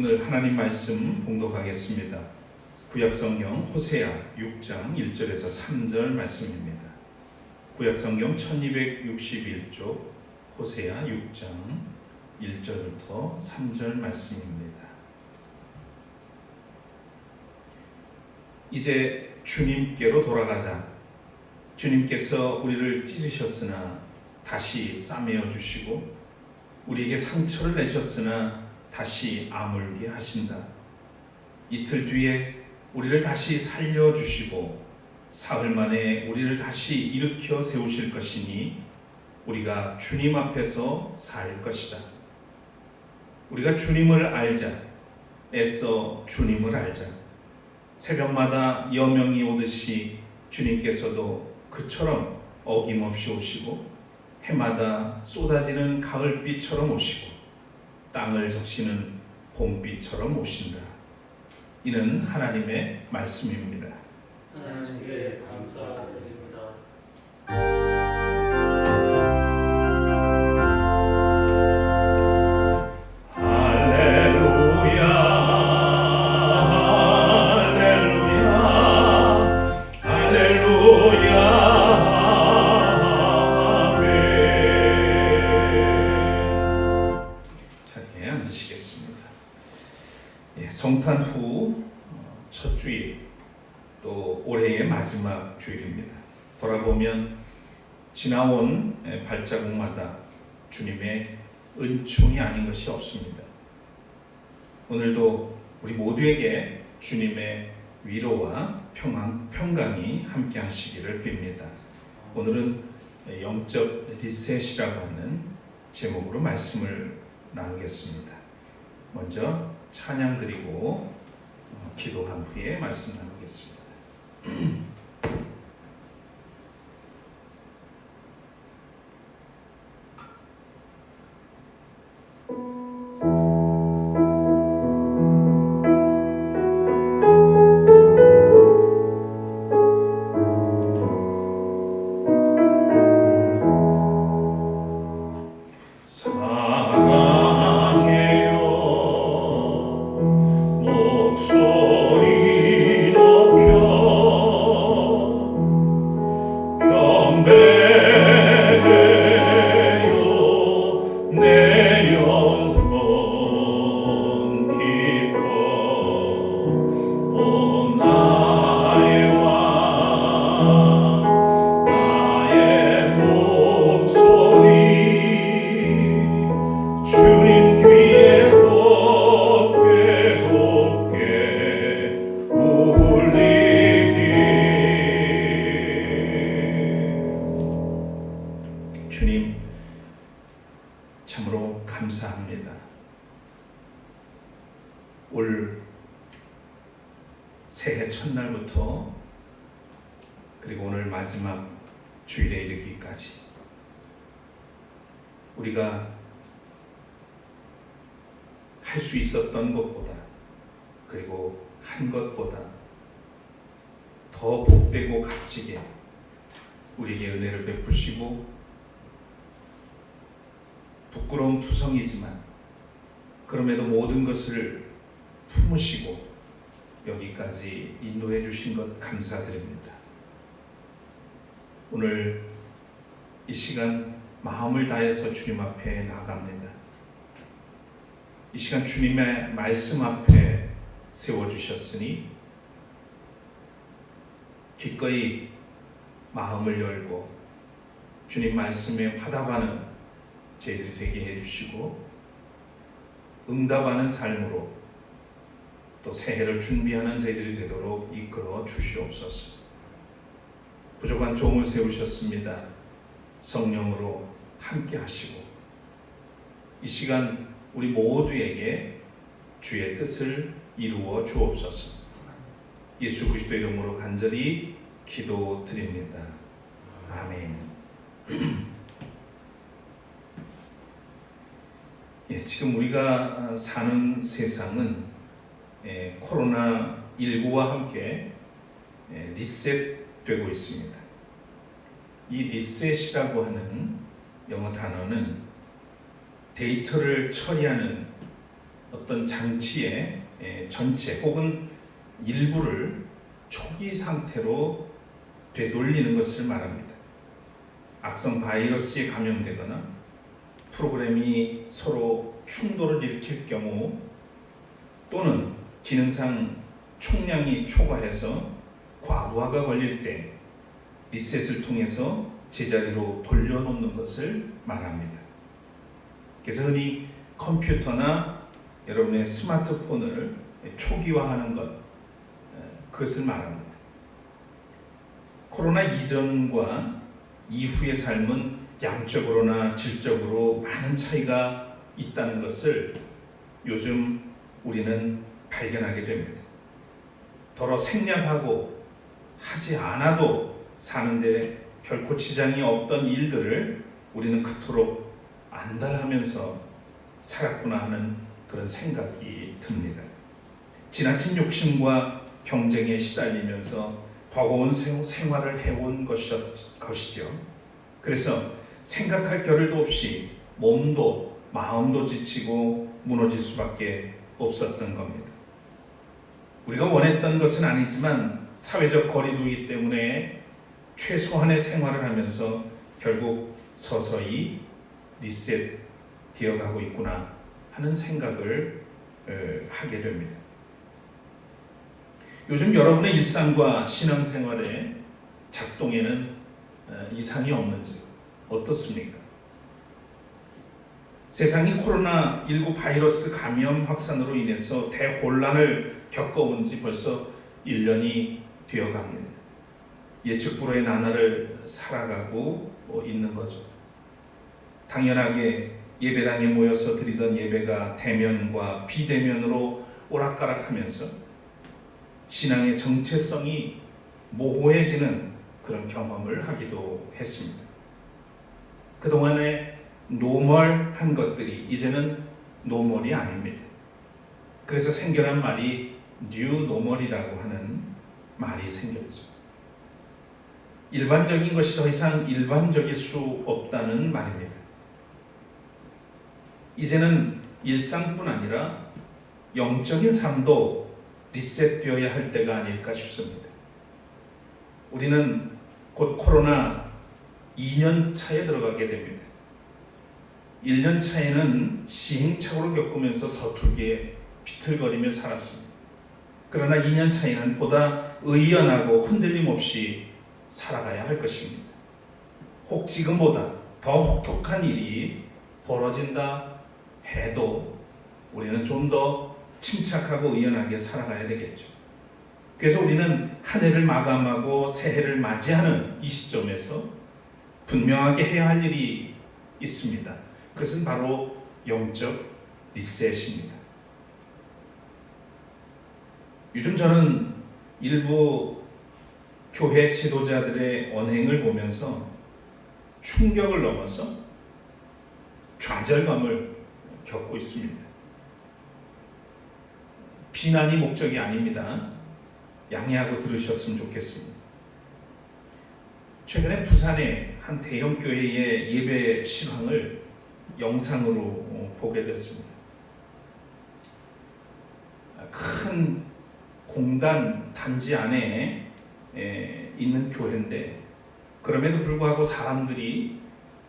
오늘 하나님 말씀 봉독하겠습니다. 구약성경 호세아 6장 1절에서 3절 말씀입니다. 구약성경 1261쪽 호세아 6장 1절부터 3절 말씀입니다. 이제 주님께로 돌아가자. 주님께서 우리를 찢으셨으나 다시 싸매어 주시고 우리에게 상처를 내셨으나 다시 아물게 하신다. 이틀 뒤에 우리를 다시 살려주시고 사흘 만에 우리를 다시 일으켜 세우실 것이니 우리가 주님 앞에서 살 것이다. 우리가 주님을 알자. 애써 주님을 알자. 새벽마다 여명이 오듯이 주님께서도 그처럼 어김없이 오시고 해마다 쏟아지는 가을비처럼 오시고 땅을 적시는 봄비처럼 오신다. 이는 하나님의 말씀입니다. 하나님께 감사드립니다. 성탄 후 첫 주일, 또 올해의 마지막 주일입니다. 돌아보면 지나온 발자국마다 주님의 은총이 아닌 것이 없습니다. 오늘도 우리 모두에게 주님의 위로와 평강이 함께 하시기를 빕니다. 오늘은 영적 리셋이라고 하는 제목으로 말씀을 나누겠습니다. 먼저 찬양 드리고 기도한 후에 말씀 나누겠습니다. 주님, 참으로 감사합니다. 올 새해 첫날부터 그리고 오늘 마지막 주일에 이르기까지 우리가 할 수 있었던 것보다 그리고 한 것보다 더 복되고 값지게 우리에게 은혜를 베푸시고 부끄러운 투성이지만 그럼에도 모든 것을 품으시고 여기까지 인도해 주신 것 감사드립니다. 오늘 이 시간 마음을 다해서 주님 앞에 나아갑니다. 이 시간 주님의 말씀 앞에 세워주셨으니 기꺼이 마음을 열고 주님 말씀에 화답하는 저희들이 되게 해주시고 응답하는 삶으로 또 새해를 준비하는 저희들이 되도록 이끌어 주시옵소서. 부족한 종을 세우셨습니다. 성령으로 함께 하시고 이 시간 우리 모두에게 주의 뜻을 이루어 주옵소서. 예수 그리스도의 이름으로 간절히 기도드립니다. 아멘. 지금 우리가 사는 세상은 코로나19와 함께 리셋되고 있습니다. 이 리셋이라고 하는 영어 단어는 데이터를 처리하는 어떤 장치의 전체 혹은 일부를 초기 상태로 되돌리는 것을 말합니다. 악성 바이러스에 감염되거나 프로그램이 서로 충돌을 일으킬 경우 또는 기능상 총량이 초과해서 과부하가 걸릴 때 리셋을 통해서 제자리로 돌려놓는 것을 말합니다. 그래서 흔히 컴퓨터나 여러분의 스마트폰을 초기화하는 것, 그것을 말합니다. 코로나 이전과 이후의 삶은 양적으로나 질적으로 많은 차이가 있다는 것을 요즘 우리는 발견하게 됩니다. 더러 생략하고 하지 않아도 사는데 결코 지장이 없던 일들을 우리는 그토록 안달하면서 살았구나 하는 그런 생각이 듭니다. 지나친 욕심과 경쟁에 시달리면서 버거운 생활을 해온 것이죠. 그래서 생각할 겨를도 없이 몸도 마음도 지치고 무너질 수밖에 없었던 겁니다. 우리가 원했던 것은 아니지만 사회적 거리두기 때문에 최소한의 생활을 하면서 결국 서서히 리셋 되어가고 있구나 하는 생각을 하게 됩니다. 요즘 여러분의 일상과 신앙생활의 작동에는 이상이 없는지 어떻습니까? 세상이 코로나19 바이러스 감염 확산으로 인해서 대혼란을 겪어온 지 벌써 1년이 되어갑니다. 예측 불허의 나날을 살아가고 있는 거죠. 당연하게 예배당에 모여서 드리던 예배가 대면과 비대면으로 오락가락하면서 신앙의 정체성이 모호해지는 그런 경험을 하기도 했습니다. 그동안에 노멀한 것들이 이제는 노멀이 아닙니다. 그래서 생겨난 말이 뉴 노멀이라고 하는 말이 생겼죠. 일반적인 것이 더 이상 일반적일 수 없다는 말입니다. 이제는 일상뿐 아니라 영적인 삶도 리셋되어야 할 때가 아닐까 싶습니다. 우리는 곧 코로나 2년 차에 들어가게 됩니다. 1년 차에는 시행착오를 겪으면서 서툴게 비틀거리며 살았습니다. 그러나 2년 차에는 보다 의연하고 흔들림 없이 살아가야 할 것입니다. 혹 지금보다 더 혹독한 일이 벌어진다 해도 우리는 좀 더 침착하고 의연하게 살아가야 되겠죠. 그래서 우리는 한 해를 마감하고 새해를 맞이하는 이 시점에서 분명하게 해야 할 일이 있습니다. 그것은 바로 영적 리셋입니다. 요즘 저는 일부 교회 지도자들의 언행을 보면서 충격을 넘어서 좌절감을 겪고 있습니다. 비난이 목적이 아닙니다. 양해하고 들으셨으면 좋겠습니다. 최근에 부산의 한 대형 교회의 예배 실황을 영상으로 보게 됐습니다. 큰 공단 단지 안에 있는 교회인데 그럼에도 불구하고 사람들이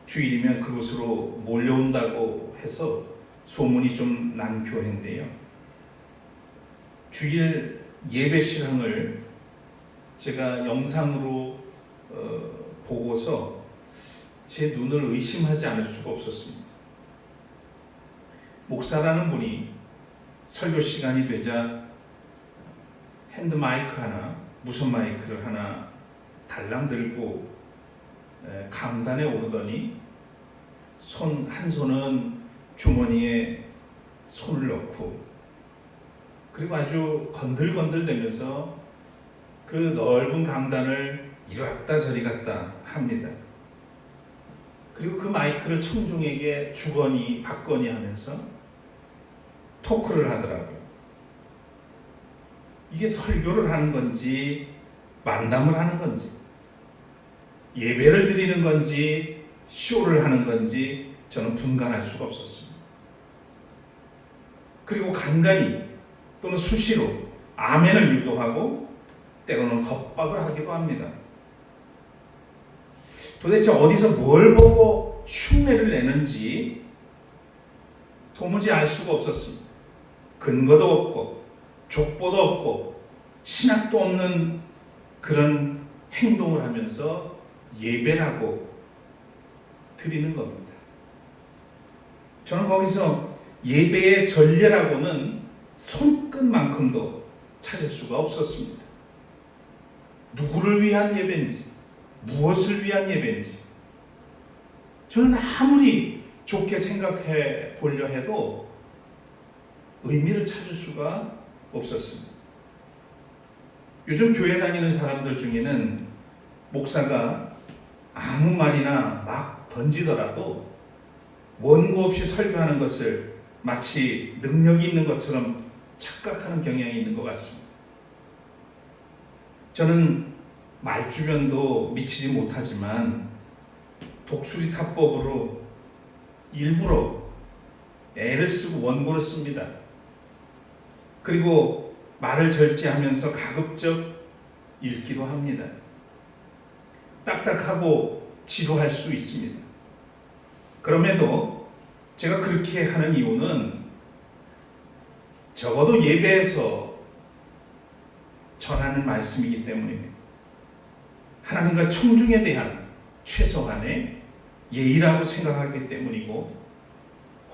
주일이면 그곳으로 몰려온다고 해서 소문이 좀 난 교회인데요. 주일 예배 실황을 제가 영상으로 보고서 제 눈을 의심하지 않을 수가 없었습니다. 목사라는 분이 설교 시간이 되자 핸드 마이크 하나, 무선 마이크를 하나 달랑 들고 강단에 오르더니 한 손은 주머니에 손을 넣고 그리고 아주 건들건들대면서 그 넓은 강단을 이리 갔다 저리 갔다 합니다. 그리고 그 마이크를 청중에게 주거니 받거니 하면서 토크를 하더라고요. 이게 설교를 하는 건지 만담을 하는 건지 예배를 드리는 건지 쇼를 하는 건지 저는 분간할 수가 없었습니다. 그리고 간간히 또는 수시로 아멘을 유도하고 때로는 겁박을 하기도 합니다. 도대체 어디서 뭘 보고 흉내를 내는지 도무지 알 수가 없었습니다. 근거도 없고 족보도 없고 신학도 없는 그런 행동을 하면서 예배라고 드리는 겁니다. 저는 거기서 예배의 전례라고는 손끝만큼도 찾을 수가 없었습니다. 누구를 위한 예배인지, 무엇을 위한 예배인지 저는 아무리 좋게 생각해 보려 해도 의미를 찾을 수가 없었습니다. 요즘 교회 다니는 사람들 중에는 목사가 아무 말이나 막 던지더라도 원고 없이 설교하는 것을 마치 능력이 있는 것처럼 착각하는 경향이 있는 것 같습니다. 저는 말주변도 미치지 못하지만 독수리 타법으로 일부러 애를 쓰고 원고를 씁니다. 그리고 말을 절제하면서 가급적 읽기도 합니다. 딱딱하고 지루할 수 있습니다. 그럼에도 제가 그렇게 하는 이유는 적어도 예배에서 전하는 말씀이기 때문입니다. 하나님과 청중에 대한 최소한의 예의라고 생각하기 때문이고,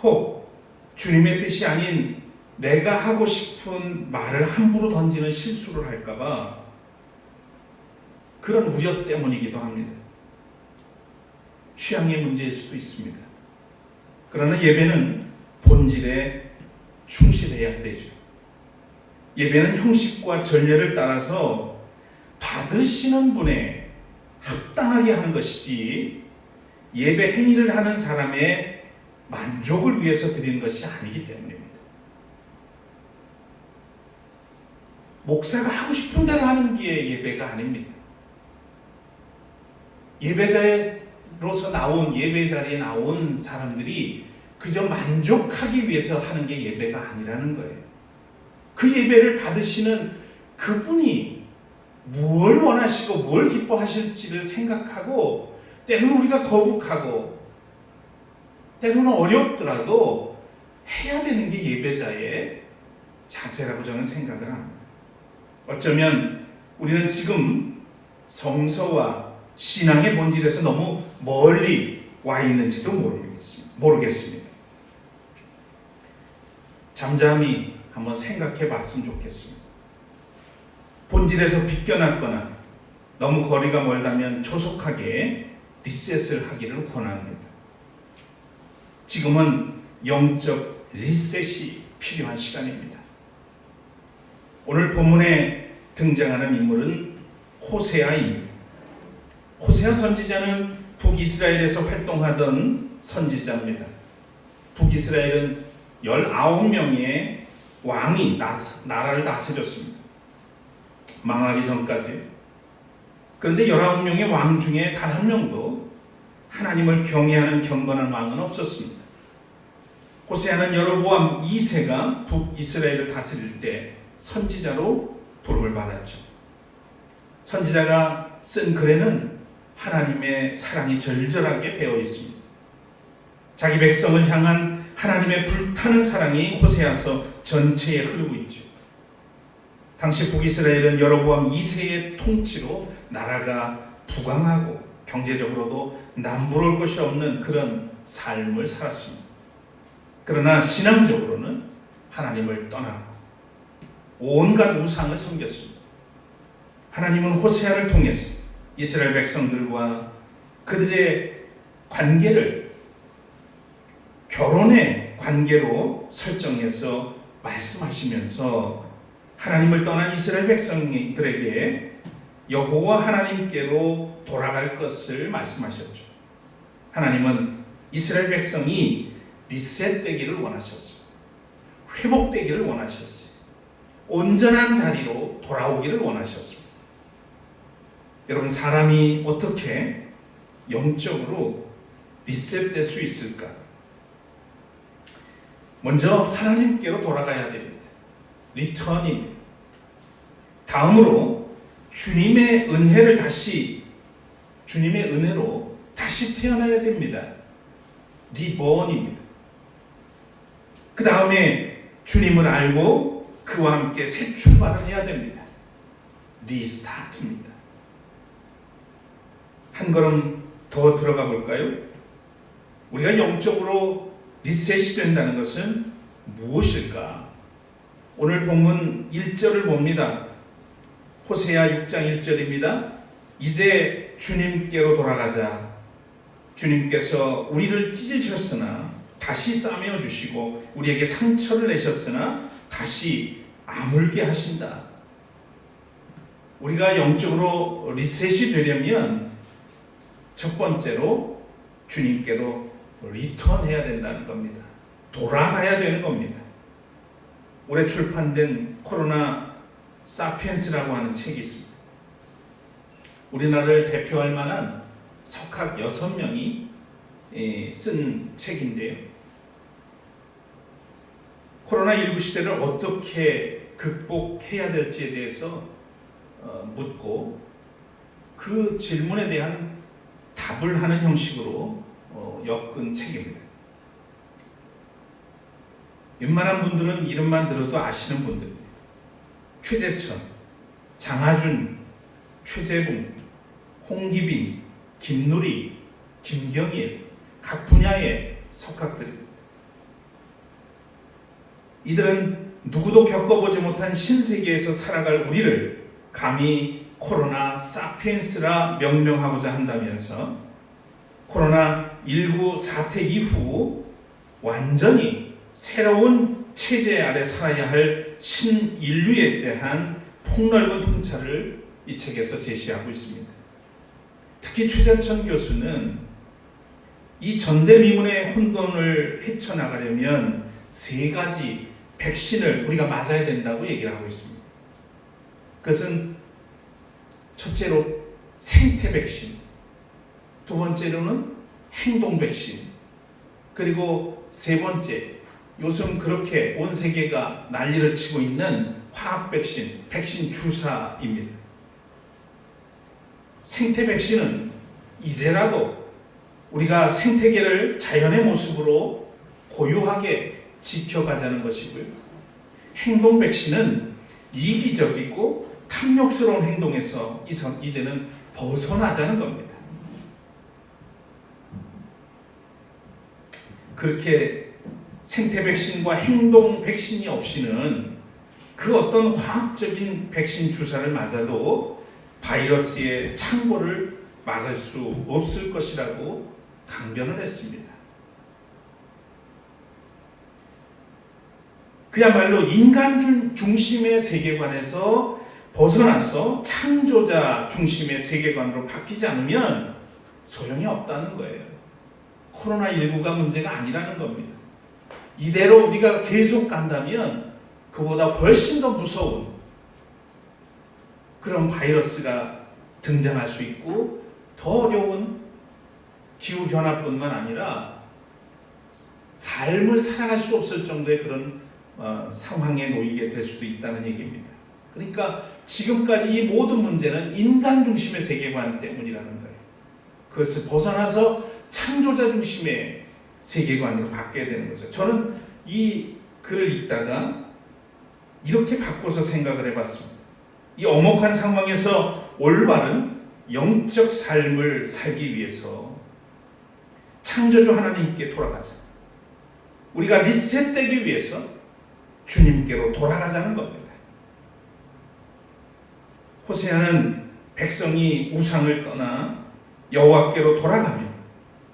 혹 주님의 뜻이 아닌 내가 하고 싶은 말을 함부로 던지는 실수를 할까봐 그런 우려 때문이기도 합니다. 취향의 문제일 수도 있습니다. 그러나 예배는 본질에 충실해야 되죠. 예배는 형식과 전례를 따라서 받으시는 분에 합당하게 하는 것이지 예배 행위를 하는 사람의 만족을 위해서 드리는 것이 아니기 때문입니다. 목사가 하고 싶은 대로 하는 게 예배가 아닙니다. 예배자로서 나온 예배 자리에 나온 사람들이 그저 만족하기 위해서 하는 게 예배가 아니라는 거예요. 그 예배를 받으시는 그분이 무엇을 원하시고 뭘 기뻐하실지를 생각하고, 때로는 우리가 거북하고 때로는 어렵더라도 해야 되는 게 예배자의 자세라고 저는 생각을 합니다. 어쩌면 우리는 지금 성서와 신앙의 본질에서 너무 멀리 와 있는지도 모르겠습니다. 잠잠히 한번 생각해 봤으면 좋겠습니다. 본질에서 비껴났거나 너무 거리가 멀다면 조속하게 리셋을 하기를 권합니다. 지금은 영적 리셋이 필요한 시간입니다. 오늘 본문에 등장하는 인물은 호세아입니다. 호세아 선지자는 북이스라엘에서 활동하던 선지자입니다. 북이스라엘은 19명의 왕이 나라를 다스렸습니다. 망하기 전까지. 그런데 19명의 왕 중에 단 한 명도 하나님을 경외하는 경건한 왕은 없었습니다. 호세아는 여로보암 2세가 북이스라엘을 다스릴 때 선지자로 부름을 받았죠. 선지자가 쓴 글에는 하나님의 사랑이 절절하게 배어 있습니다. 자기 백성을 향한 하나님의 불타는 사랑이 호세아서 전체에 흐르고 있죠. 당시 북이스라엘은 여로보암 2세의 통치로 나라가 부강하고 경제적으로도 남부러울 것이 없는 그런 삶을 살았습니다. 그러나 신앙적으로는 하나님을 떠나고 온갖 우상을 섬겼습니다. 하나님은 호세아를 통해서 이스라엘 백성들과 그들의 관계를 결혼의 관계로 설정해서 말씀하시면서 하나님을 떠난 이스라엘 백성들에게 여호와 하나님께로 돌아갈 것을 말씀하셨죠. 하나님은 이스라엘 백성이 리셋되기를 원하셨습니다. 회복되기를 원하셨어요. 온전한 자리로 돌아오기를 원하셨습니다. 여러분, 사람이 어떻게 영적으로 리셋될 수 있을까? 먼저 하나님께로 돌아가야 됩니다. 리턴입니다. 다음으로 주님의 은혜로 다시 태어나야 됩니다. 리본입니다. 그 다음에 주님을 알고 그와 함께 새 출발을 해야 됩니다. 리스타트입니다. 한 걸음 더 들어가 볼까요? 우리가 영적으로 리셋이 된다는 것은 무엇일까? 오늘 본문 1절을 봅니다. 호세아 6장 1절입니다. 이제 주님께로 돌아가자. 주님께서 우리를 찢으셨으나 다시 싸매어 주시고 우리에게 상처를 내셨으나 다시 아물게 하신다. 우리가 영적으로 리셋이 되려면 첫 번째로 주님께로 리턴해야 된다는 겁니다. 돌아가야 되는 겁니다. 올해 출판된 코로나 사피엔스라고 하는 책이 있습니다. 우리나라를 대표할 만한 석학 6명이 쓴 책인데요. 코로나19 시대를 어떻게 극복해야 될지에 대해서 묻고 그 질문에 대한 답을 하는 형식으로 엮은 책입니다. 웬만한 분들은 이름만 들어도 아시는 분들입니다. 최재천, 장하준, 최재붕, 홍기빈, 김누리, 김경일, 각 분야의 석학들입니다. 이들은 누구도 겪어보지 못한 신세계에서 살아갈 우리를 감히 코로나 사피엔스라 명명하고자 한다면서 코로나19 사태 이후 완전히 새로운 체제 아래 살아야 할 신인류에 대한 폭넓은 통찰을 이 책에서 제시하고 있습니다. 특히 최재천 교수는 이 전대미문의 혼돈을 헤쳐나가려면 3가지 백신을 우리가 맞아야 된다고 얘기를 하고 있습니다. 그것은 첫째로 생태 백신, 두 번째로는 행동 백신, 그리고 세 번째, 요즘 그렇게 온 세계가 난리를 치고 있는 화학 백신, 백신 주사입니다. 생태 백신은 이제라도 우리가 생태계를 자연의 모습으로 고유하게 지켜가자는 것이고요. 행동 백신은 이기적이고 탐욕스러운 행동에서 이제는 벗어나자는 겁니다. 그렇게 생태 백신과 행동 백신이 없이는 그 어떤 화학적인 백신 주사를 맞아도 바이러스의 창궐을 막을 수 없을 것이라고 강변을 했습니다. 그야말로 인간 중심의 세계관에서 벗어나서 창조자 중심의 세계관으로 바뀌지 않으면 소용이 없다는 거예요. 코로나19가 문제가 아니라는 겁니다. 이대로 우리가 계속 간다면 그보다 훨씬 더 무서운 그런 바이러스가 등장할 수 있고 더 어려운 기후변화뿐만 아니라 삶을 살아갈 수 없을 정도의 그런 상황에 놓이게 될 수도 있다는 얘기입니다. 그러니까 지금까지 이 모든 문제는 인간 중심의 세계관 때문이라는 거예요. 그것을 벗어나서 창조자 중심의 세계관으로 바뀌어야 되는 거죠. 저는 이 글을 읽다가 이렇게 바꿔서 생각을 해봤습니다. 이 엄혹한 상황에서 올바른 영적 삶을 살기 위해서 창조주 하나님께 돌아가자. 우리가 리셋되기 위해서 주님께로 돌아가자는 겁니다. 호세아는 백성이 우상을 떠나 여호와께로 돌아가며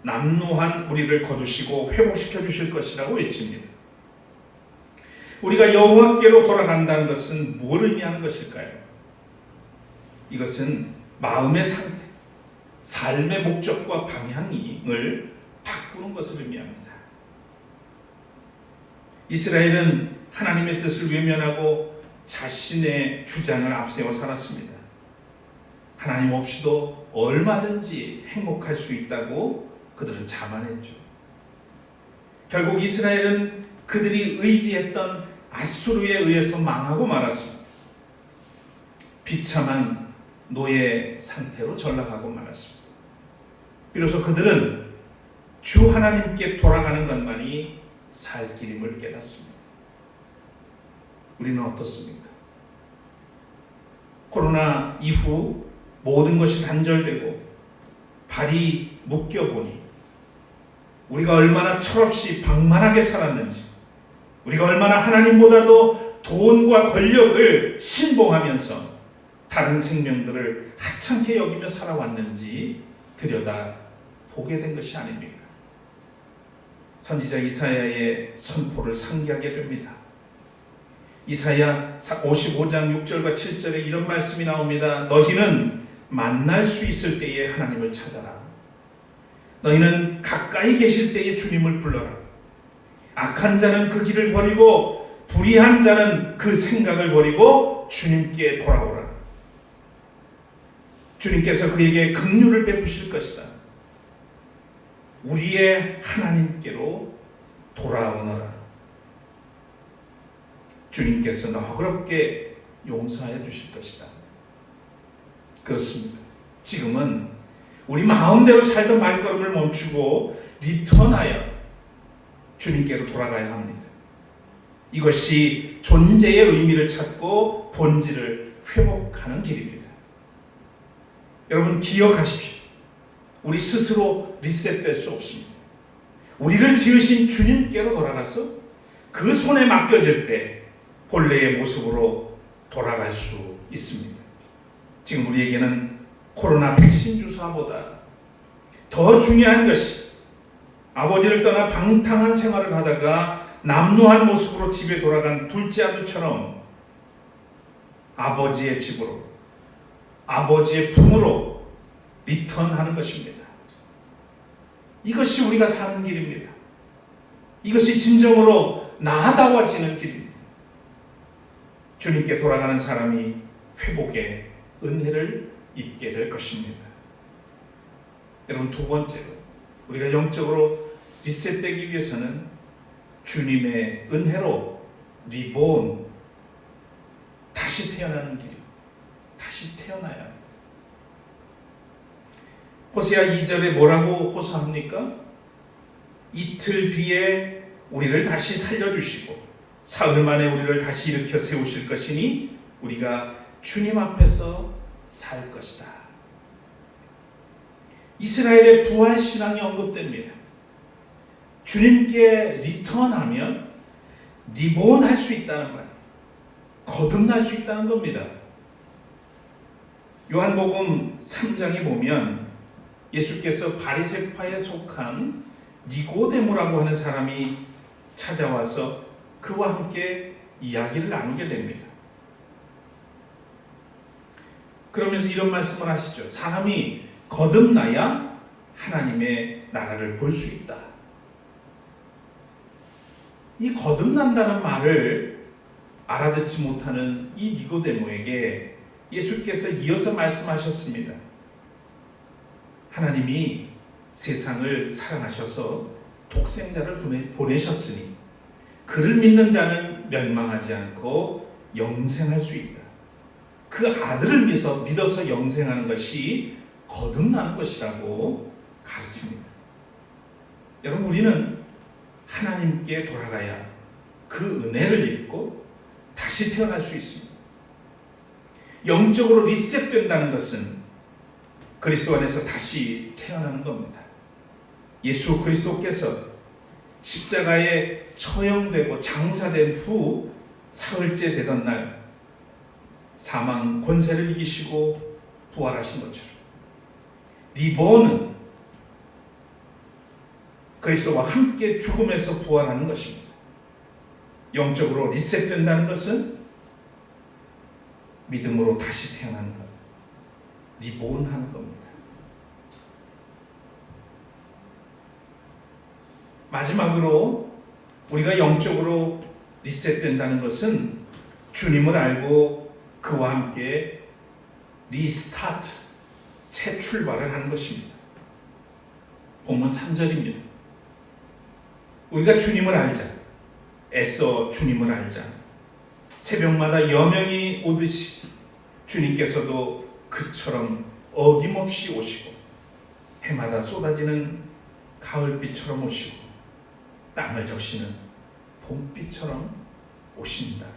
남루한 우리를 거두시고 회복시켜 주실 것이라고 외칩니다. 우리가 여호와께로 돌아간다는 것은 무엇을 의미하는 것일까요? 이것은 마음의 상태, 삶의 목적과 방향을 바꾸는 것을 의미합니다. 이스라엘은 하나님의 뜻을 외면하고 자신의 주장을 앞세워 살았습니다. 하나님 없이도 얼마든지 행복할 수 있다고 그들은 자만했죠. 결국 이스라엘은 그들이 의지했던 아수르에 의해서 망하고 말았습니다. 비참한 노예 상태로 전락하고 말았습니다. 비로소 그들은 주 하나님께 돌아가는 것만이 살 길임을 깨닫습니다. 우리는 어떻습니까? 코로나 이후 모든 것이 단절되고 발이 묶여보니 우리가 얼마나 철없이 방만하게 살았는지, 우리가 얼마나 하나님보다도 돈과 권력을 신봉하면서 다른 생명들을 하찮게 여기며 살아왔는지 들여다 보게 된 것이 아닙니까? 선지자 이사야의 선포를 상기하게 됩니다. 이사야 55장 6절과 7절에 이런 말씀이 나옵니다. 너희는 만날 수 있을 때에 하나님을 찾아라. 너희는 가까이 계실 때에 주님을 불러라. 악한 자는 그 길을 버리고 불의한 자는 그 생각을 버리고 주님께 돌아오라. 주님께서 그에게 긍휼을 베푸실 것이다. 우리의 하나님께로 돌아오너라. 주님께서 너그럽게 용서하여 주실 것이다. 그렇습니다. 지금은 우리 마음대로 살던 발걸음을 멈추고 리턴하여 주님께로 돌아가야 합니다. 이것이 존재의 의미를 찾고 본질을 회복하는 길입니다. 여러분 기억하십시오. 우리 스스로 리셋될 수 없습니다. 우리를 지으신 주님께로 돌아가서 그 손에 맡겨질 때 본래의 모습으로 돌아갈 수 있습니다. 지금 우리에게는 코로나 백신 주사보다 더 중요한 것이 아버지를 떠나 방탕한 생활을 하다가 남루한 모습으로 집에 돌아간 둘째 아들처럼 아버지의 집으로, 아버지의 품으로 리턴하는 것입니다. 이것이 우리가 사는 길입니다. 이것이 진정으로 나아다워지는 길입니다. 주님께 돌아가는 사람이 회복의 은혜를 입게 될 것입니다. 여러분 두 번째로 우리가 영적으로 리셋되기 위해서는 주님의 은혜로 리본, 다시 태어나는 길입니다. 다시 태어나야 합니다. 호세아 2절에 뭐라고 호소합니까? 이틀 뒤에 우리를 다시 살려주시고 사흘 만에 우리를 다시 일으켜 세우실 것이니 우리가 주님 앞에서 살 것이다. 이스라엘의 부활 신앙이 언급됩니다. 주님께 리턴하면 리본할 수 있다는 말이에요. 거듭날 수 있다는 겁니다. 요한복음 3장에 보면 예수께서 바리새파에 속한 니고데모라고 하는 사람이 찾아와서 그와 함께 이야기를 나누게 됩니다. 그러면서 이런 말씀을 하시죠. 사람이 거듭나야 하나님의 나라를 볼 수 있다. 이 거듭난다는 말을 알아듣지 못하는 이 니고데모에게 예수께서 이어서 말씀하셨습니다. 하나님이 세상을 사랑하셔서 독생자를 보내셨으니 그를 믿는 자는 멸망하지 않고 영생할 수 있다. 그 아들을 믿어서 영생하는 것이 거듭나는 것이라고 가르칩니다. 여러분 우리는 하나님께 돌아가야 그 은혜를 입고 다시 태어날 수 있습니다. 영적으로 리셋된다는 것은 그리스도 안에서 다시 태어나는 겁니다. 예수 그리스도께서 십자가에 처형되고 장사된 후 사흘째 되던 날 사망 권세를 이기시고 부활하신 것처럼 리본은 그리스도와 함께 죽음에서 부활하는 것입니다. 영적으로 리셋된다는 것은 믿음으로 다시 태어나는 것, 리본하는 겁니다. 마지막으로 우리가 영적으로 리셋된다는 것은 주님을 알고 그와 함께 리스타트, 새 출발을 하는 것입니다. 본문 3절입니다. 우리가 주님을 알자. 애써 주님을 알자. 새벽마다 여명이 오듯이 주님께서도 그처럼 어김없이 오시고 해마다 쏟아지는 가을비처럼 오시고 땅을 적시는 봄비처럼 오십니다.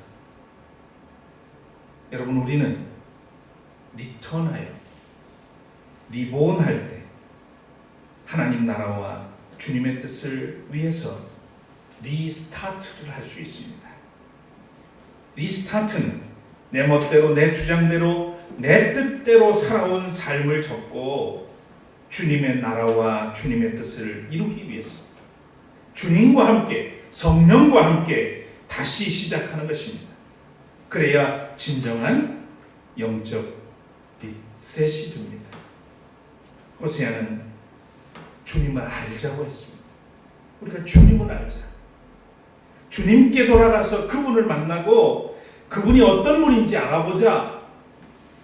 여러분, 우리는 리턴하여 리본할 때 하나님 나라와 주님의 뜻을 위해서 리스타트를 할 수 있습니다. 리스타트는 내 멋대로, 내 주장대로, 내 뜻대로 살아온 삶을 접고 주님의 나라와 주님의 뜻을 이루기 위해서 주님과 함께, 성령과 함께 다시 시작하는 것입니다. 그래야 진정한 영적 리셋이 됩니다. 호세아는 주님을 알자고 했습니다. 우리가 주님을 알자. 주님께 돌아가서 그분을 만나고 그분이 어떤 분인지 알아보자.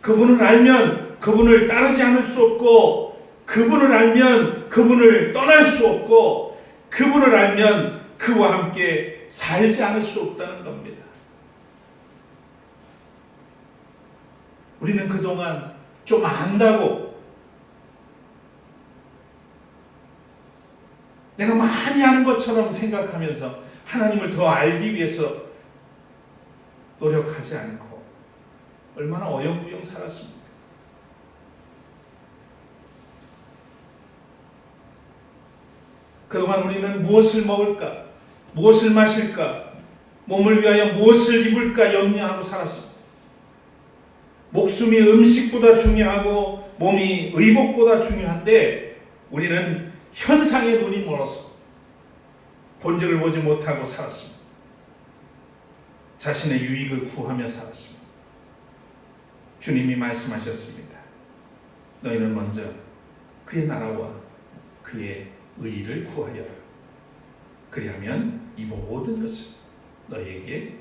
그분을 알면 그분을 따르지 않을 수 없고, 그분을 알면 그분을 떠날 수 없고, 그분을 알면 그와 함께 살지 않을 수 없다는 겁니다. 우리는 그동안 좀 안다고, 내가 많이 아는 것처럼 생각하면서 하나님을 더 알기 위해서 노력하지 않고 얼마나 어영부영 살았습니까? 그동안 우리는 무엇을 먹을까, 무엇을 마실까, 몸을 위하여 무엇을 입을까 염려하고 살았습니다. 목숨이 음식보다 중요하고 몸이 의복보다 중요한데 우리는 현상에 눈이 멀어서 본질을 보지 못하고 살았습니다. 자신의 유익을 구하며 살았습니다. 주님이 말씀하셨습니다. 너희는 먼저 그의 나라와 그의 의를 구하여라. 그리하면 이 모든 것을 너희에게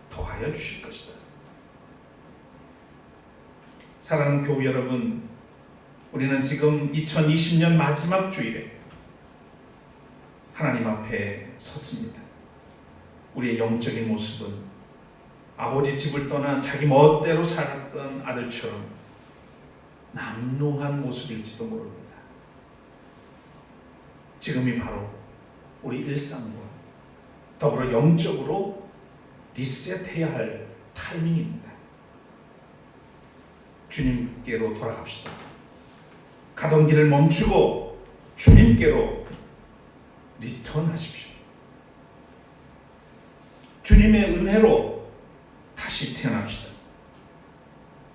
더하여 주실 것이다. 사랑하는 교우 여러분, 우리는 지금 2020년 마지막 주일에 하나님 앞에 섰습니다. 우리의 영적인 모습은 아버지 집을 떠나 자기 멋대로 살았던 아들처럼 남루한 모습일지도 모릅니다. 지금이 바로 우리 일상과 더불어 영적으로 리셋해야 할 타이밍입니다. 주님께로 돌아갑시다. 가던 길을 멈추고 주님께로 리턴하십시오. 주님의 은혜로 다시 태어납시다.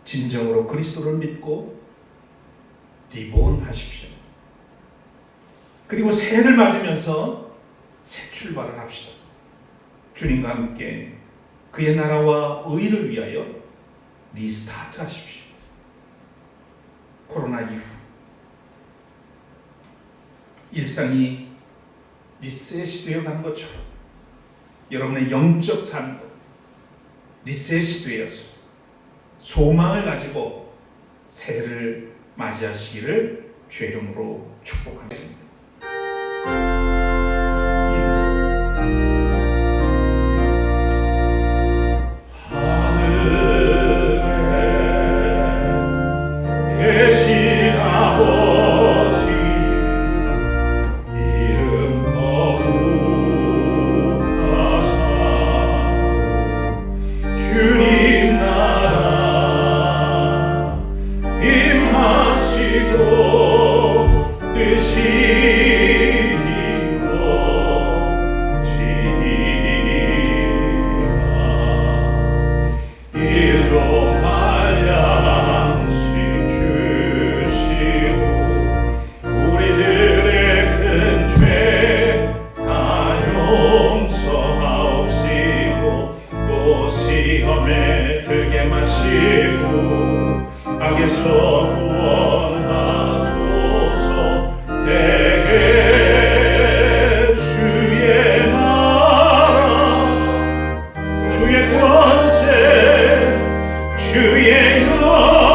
진정으로 그리스도를 믿고 리본하십시오. 그리고 새해를 맞으면서 새 출발을 합시다. 주님과 함께 그의 나라와 의를 위하여 리스타트 하십시오. 코로나 이후 일상이 리셋이 되어가는 것처럼 여러분의 영적 삶도 리셋이 되어서 소망을 가지고 새해를 맞이하시기를 주의 이름으로 축복합니다. 시험에 들게 마시고 악에서 구원하소서. 대개 주의 나라 주의 권세 주의 영